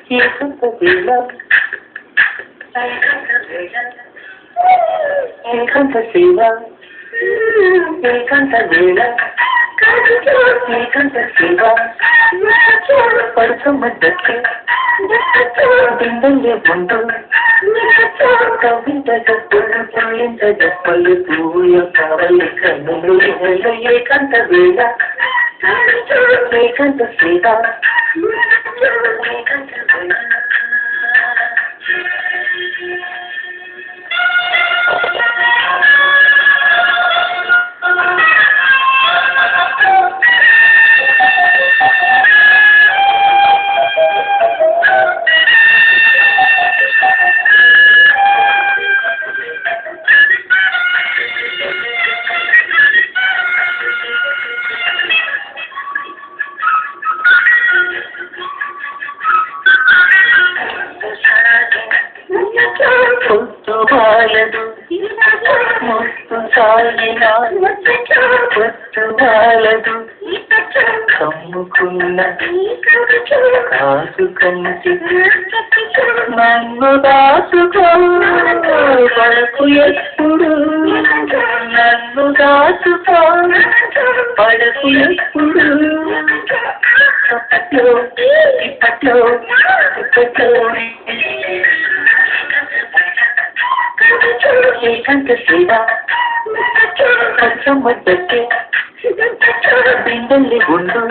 ఏకంత వేళ ఏకంత సేవ ఏకంత వేళ ఏకంత సేవ పడుతున్నదಕ್ಕೆ బిందెలే ముందు కవితగా పుల్లింతగ పలు పూయ కవలి కన్నులు ఏకంత వేళ ఏకంత సేవ ఏకంత వేళ పొద్దువాలదు ముత్తు సాగిన పొద్దువాలదు కమ్ముకున్న కాసు కంటి నన్ను దాచుకో పడకు ఎప్పుడు నన్ను దాచుకో పడకు ఎప్పుడు ఇప్పట్లో ఇప్పట్లో ఏకంత సేవ కచ్చమ్మద్దಕ್ಕೆ బిందెల్లి గుండు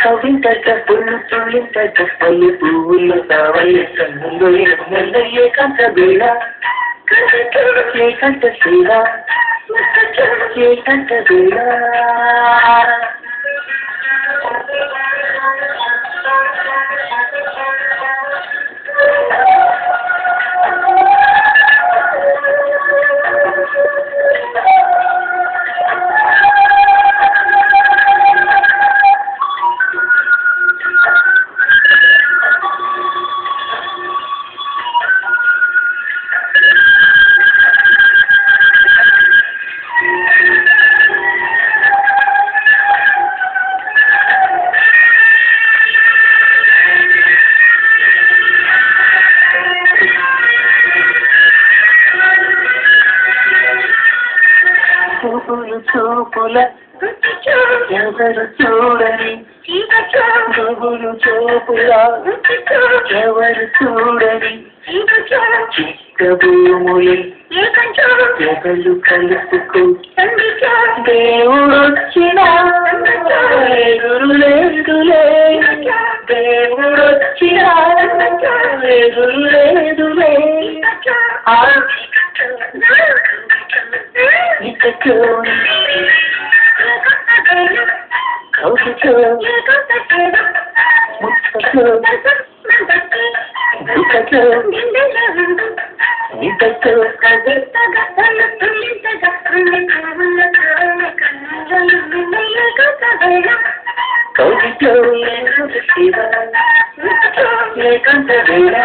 కవితగ పుల్లింతగ పలు పూల కావలి కన్నులు ఏకంత వేళ ఏకంత సేవ ఏకంత వేళ చూపుల ఎవరు చూడని గుబులు చూపుల ఎవరు చూడని చిక్కభూములు ఎవరు కలుపుకు దేవుడొచ్చిన ఎదురులేదులే దేవుడొచ్చిన ఎదురులేదులే కౌశికో ముచ్చకో దుఃఖకో నిద్దకో కౌశికో ఏకంత వేళ